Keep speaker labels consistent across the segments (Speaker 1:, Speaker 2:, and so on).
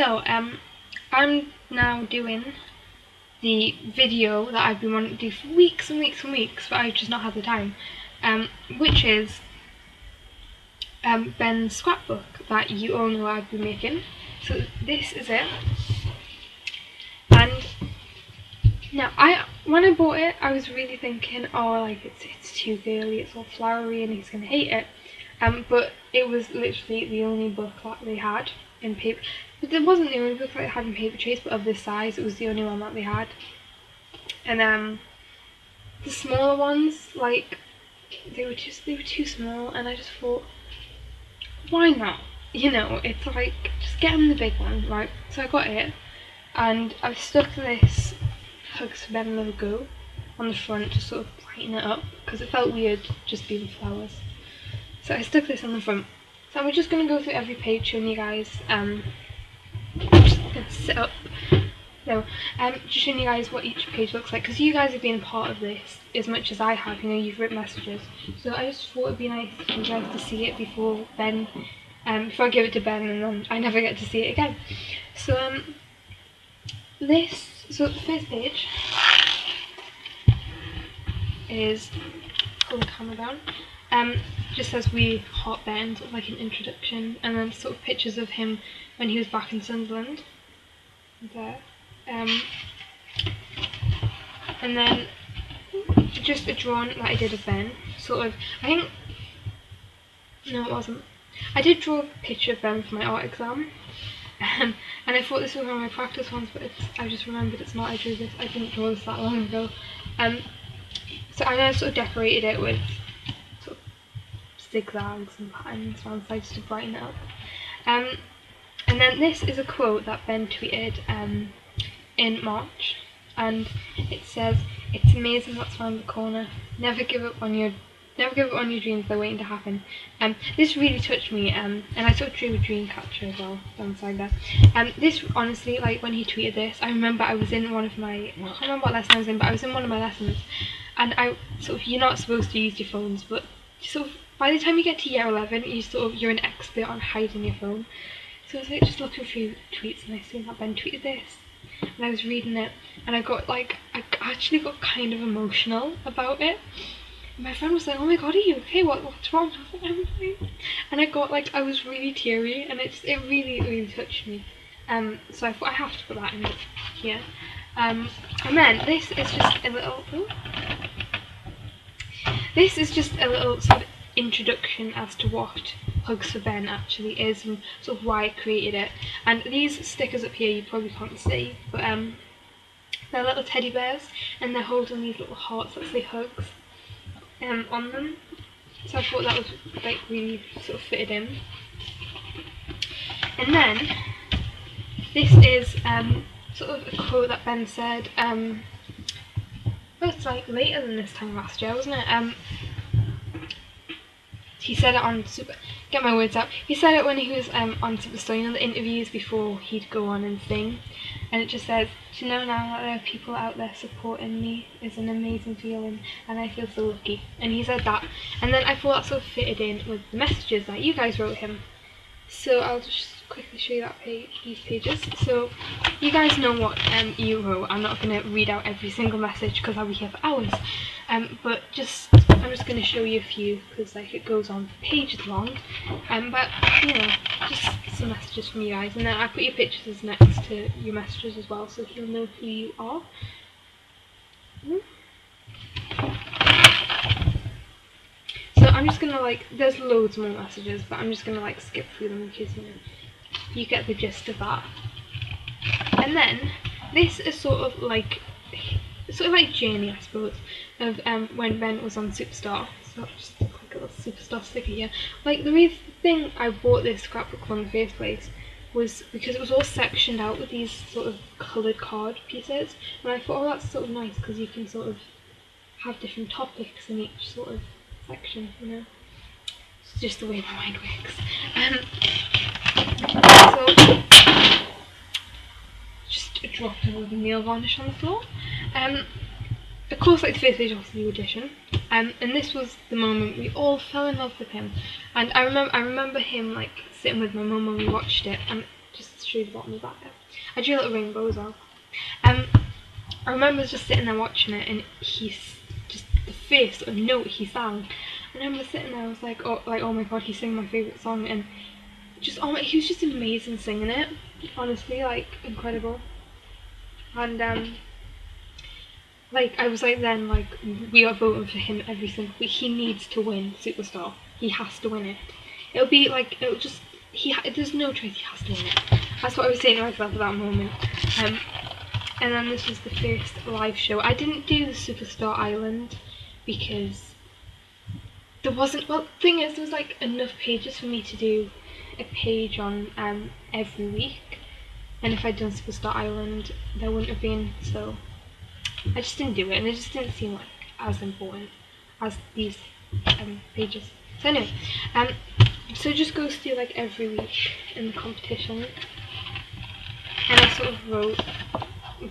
Speaker 1: So, I'm now doing the video that I've been wanting to do for weeks and weeks and weeks, but I've just not had the time, which is Ben's scrapbook that you all know I've been making. So this is it, and now when I bought it, I was really thinking, oh, like it's too girly, it's all flowery, and he's gonna hate it. But it was literally the only book that they had in paper. But it wasn't the only book that they had in paper chase, but of this size, it was the only one that they had. And the smaller ones, like they were too small, and I just thought, why not? You know, it's like, just get them the big one, right? So I got it, and I've stuck this Hugs for Ben logo on the front to sort of brighten it up, because it felt weird just being flowers. So I stuck this on the front. So I'm just going to go through every page showing you guys, I'm just going to sit up. No, just showing you guys what each page looks like, because you guys have been a part of this as much as I have, you know, you've written messages. So I just thought it'd be nice for you guys to see it before I give it to Ben, and then I never get to see it again. So the first page is, pull the camera down, just says we heart Ben, sort of like an introduction, and then sort of pictures of him when he was back in Sunderland, there, and then just a drawing that I did of Ben, sort of, no it wasn't, I did draw a picture of Ben for my art exam, and I thought this was one of my practice ones, but I just remembered it's not. I didn't draw this that long ago. So I now sort of decorated it with sort of zigzags and patterns around the sides to brighten it up. And then this is a quote that Ben tweeted in March, and it says, "It's amazing what's around the corner. Never give up on your dreams, they're waiting to happen." This really touched me, and I sort of drew a dream catcher as well down the side there. This honestly, like when he tweeted this, I remember I was in one of my, I can't remember what lesson I was in, but I was in one of my lessons, and you're not supposed to use your phones, but sort of by the time you get to year 11, you're an expert on hiding your phone. So I was like just looking through tweets, and I seen that Ben tweeted this, and I was reading it, and I actually got kind of emotional about it. My friend was like, "Oh my god, are you okay? What's wrong?" I was like, "I'm fine." And I was really teary, and it really, really touched me. So I thought I have to put that in here. And then this is just a little. This is just a little sort of introduction as to what Hugs for Ben actually is, and sort of why I created it. And these stickers up here you probably can't see, but they're little teddy bears, and they're holding these little hearts that say hugs on them, so I thought that was like really sort of fitted in. And then this is sort of a quote that Ben said, it's like later than this time last year, wasn't it? He said it on get my words out. He said it when he was on Superstar, you know, the interviews before he'd go on and sing, and it just says, "To know now that there are people out there supporting me is an amazing feeling, and I feel so lucky." And he said that, and then I thought that sort of fitted in with the messages that you guys wrote him. So I'll just quickly show you these pages. So you guys know what you wrote. I'm not going to read out every single message because I'll be here for hours. But I'm just going to show you a few, because like it goes on for pages long. But you know, just some messages from you guys, and then I put your pictures next to your messages as well, so he'll know who you are. So I'm just gonna there's loads more messages, but I'm just gonna skip through them because you get the gist of that. And then this is sort of like journey, I suppose, of when Ben was on Superstar. So just like a little Superstar sticker here. Like the reason thing I bought this scrapbook in the first place was because it was all sectioned out with these sort of coloured card pieces, and I thought, oh, that's sort of nice because you can sort of have different topics in each sort of section, you know. It's just the way my mind works. So just a drop of nail varnish on the floor. Of course, like the first page was the audition, and this was the moment we all fell in love with him. And I remember him sitting with my mum when we watched it, and just to show you the bottom of that bit. I drew a little rainbow as well. I remember just sitting there watching it, and he's just the first sort of note he sang, and I remember sitting there, I was like, oh my god, he's singing my favourite song, and just he was just amazing singing it, honestly, like incredible. And like I was like then like we are voting for him every single week. He needs to win Superstar. He has to win it. It'll be like there's no choice. He has to win it. That's what I was saying to myself at that moment. And then this was the first live show. I didn't do the Superstar Island because there wasn't. Well, the thing is, there was like enough pages for me to do a page on every week, and if I'd done Superstar Island, there wouldn't have been. So I just didn't do it, and it just didn't seem like as important as these pages. So anyway, so it just goes through like every week in the competition, and I sort of wrote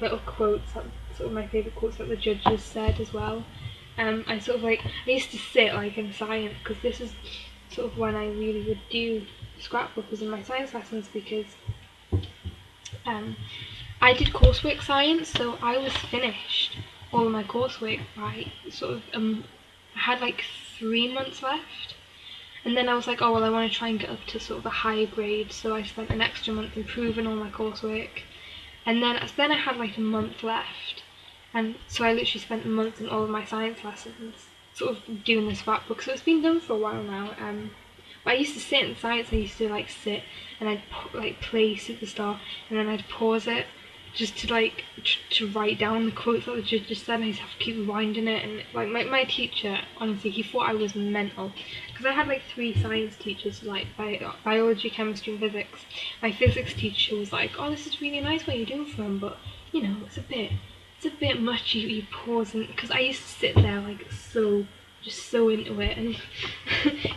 Speaker 1: little quotes, sort of my favourite quotes that the judges said as well. I sort of like, I used to sit like in science, because this is sort of when I really would do scrapbook, was in my science lessons, because I did coursework science, so I was finished all of my coursework by sort of, I had like 3 months left, and then I was like, oh well, I want to try and get up to sort of a higher grade, so I spent an extra month improving all my coursework, and then I had like a month left, and so I literally spent a month in all of my science lessons sort of doing this scrapbook. So it's been done for a while now. But I used to sit in science. I used to like sit and I'd like play Superstar, and then I'd pause it just to like to write down the quotes that the judge just said, and I used to have to keep rewinding it. And like my teacher, honestly, he thought I was mental, because I had like 3 science teachers, like biology, chemistry and physics. My physics teacher was like, oh, this is really nice what you're doing for him, but you know, it's a bit much, you pause, and because I used to sit there like just so into it, and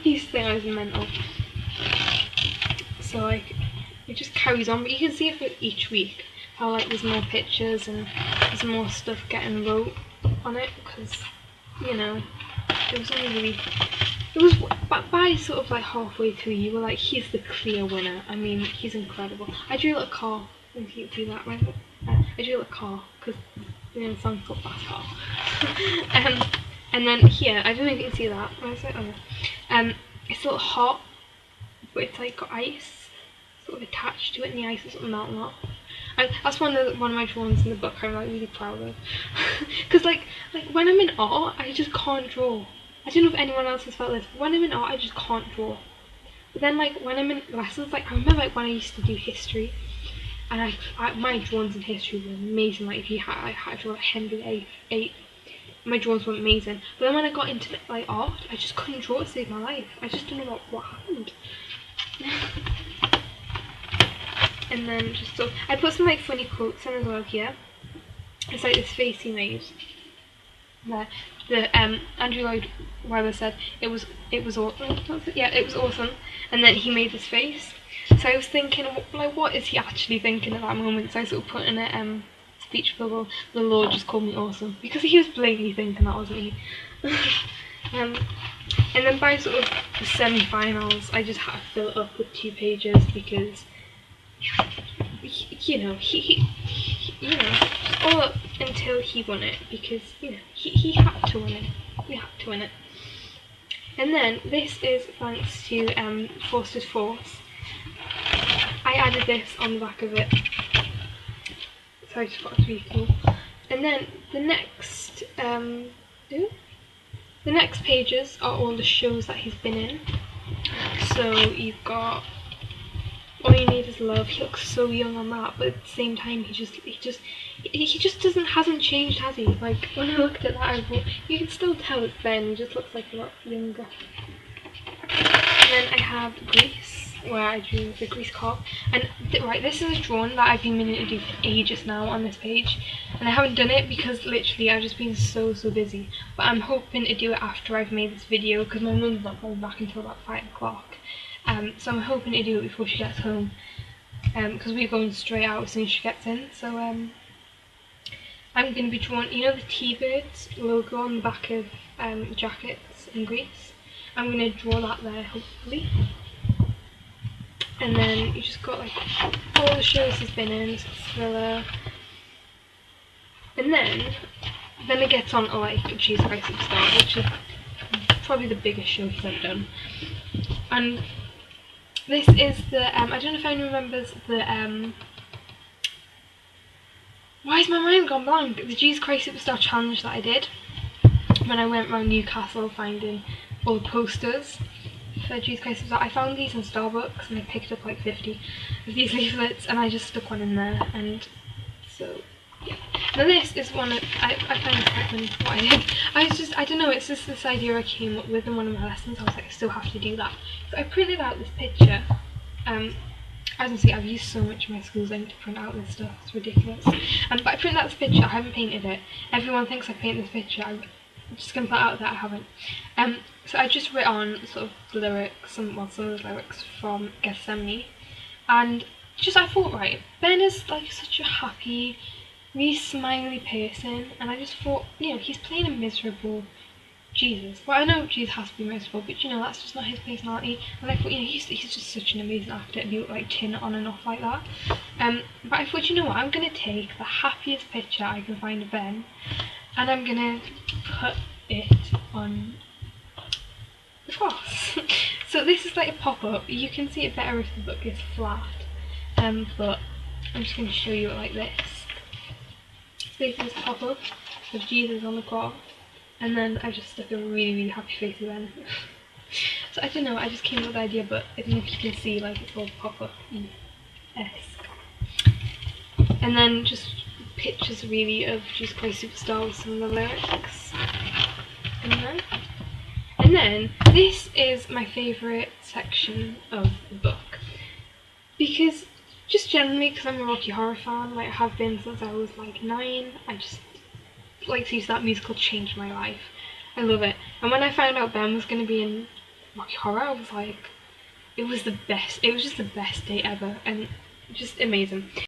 Speaker 1: he used to think I was mental. So like it just carries on, but you can see it for each week how like there's more pictures and there's more stuff getting wrote on it, because you know it was only really, it was by sort of like halfway through you were like, he's the clear winner. I mean, he's incredible. I drew a little car, if you can see that right. I drew a little car because the song's called Fast Car. And then here, I don't know if you can see that. Where is it? Oh, it's a little hot, but it's like got ice sort of attached to it, and the ice is sort of melting off. And that's one of my drawings in the book I'm like really proud of, because like when I'm in art, I just can't draw. I don't know if anyone else has felt this, but when I'm in art, I just can't draw. But then like when I'm in lessons, like I remember like when I used to do history, and my drawings in history were amazing. Like if I had to draw like Henry VIII, my drawings were amazing. But then when I got into like art, I just couldn't draw to save my life. I just don't know what happened. And then just so I put some like funny quotes in as well here. It's like this face he made there. The Andrew Lloyd Webber said it was awesome. Yeah, it was awesome. And then he made this face. So I was thinking, like, what is he actually thinking at that moment? So I sort of put in a speech bubble, the Lord just called me awesome, because he was blatantly thinking that, wasn't he? And then by sort of the semi-finals, I just had to fill it up with 2 pages, because you know he you know, all up until he won it, because you know he had to win it. He had to win it. And then this is thanks to Forster's Force. I added this on the back of it, so I just thought it was really cool. And then the next pages are all the shows that he's been in. So you've got All You Need Is Love. He looks so young on that, but at the same time he just hasn't changed, has he? Like when I looked at that, I thought you can still tell it's Ben. He just looks like a lot younger. And then I have Grease, where I drew the Grease car. And right, this is a drawing that I've been meaning to do for ages now on this page, and I haven't done it because literally I've just been so busy. But I'm hoping to do it after I've made this video, because my mum's not coming back until about 5 o'clock. So I'm hoping to do it before she gets home, because we're going straight out as soon as she gets in. So I'm going to be drawing, you know, the T-Birds logo on the back of jackets in Greece. I'm going to draw that there, hopefully. And then you just got like all the shows he's been in, so Thriller. And then it gets on to like Jesus Christ Superstar, which is probably the biggest show he's ever done. And this is the I don't know if anyone remembers the why has my mind gone blank? The Jesus Christ Superstar challenge that I did when I went around Newcastle finding all the posters for Jesus Christ Superstar. I found these in Starbucks and I picked up like 50 of these leaflets and I just stuck one in there, and so yeah. Now this is one of, I find this quite funny what I did. I don't know, it's just this idea I came up with in one of my lessons. I was like, I still have to do that. So I printed out this picture. As you can see, I've used so much of my school's ink to print out this stuff, it's ridiculous. But I printed out this picture, I haven't painted it. Everyone thinks I painted this picture, I'm just going to put out that I haven't. So I just wrote on sort of the lyrics, some of the lyrics from Gethsemane. And just I thought, right, Ben is like such a happy, really smiley person, and I just thought, you know, he's playing a miserable Jesus. Well, I know Jesus has to be miserable, but you know, that's just not his personality. And I thought, you know, he's just such an amazing actor to be like turn it on and off like that. But I thought, you know what, I'm gonna take the happiest picture I can find of Ben, and I'm gonna put it on the cross. So this is like a pop-up. You can see it better if the book is flat. But I'm just gonna show you it like this. This is pop-up of Jesus on the cross. And then I just stuck a really, really happy face of Ben. So I don't know, I just came up with the idea, but I don't know if you can see, like, it's all pop-up-esque. And then just pictures, really, of Jesus Christ Superstar with some of the lyrics. And then this is my favourite section of the book. Because, just generally, because I'm a Rocky Horror fan, like I have been since I was, like, 9, I just like to use that musical changed my life. I love it. And when I found out Ben was going to be in Rocky Horror, I was like, it was the best. It was just the best day ever, and just amazing.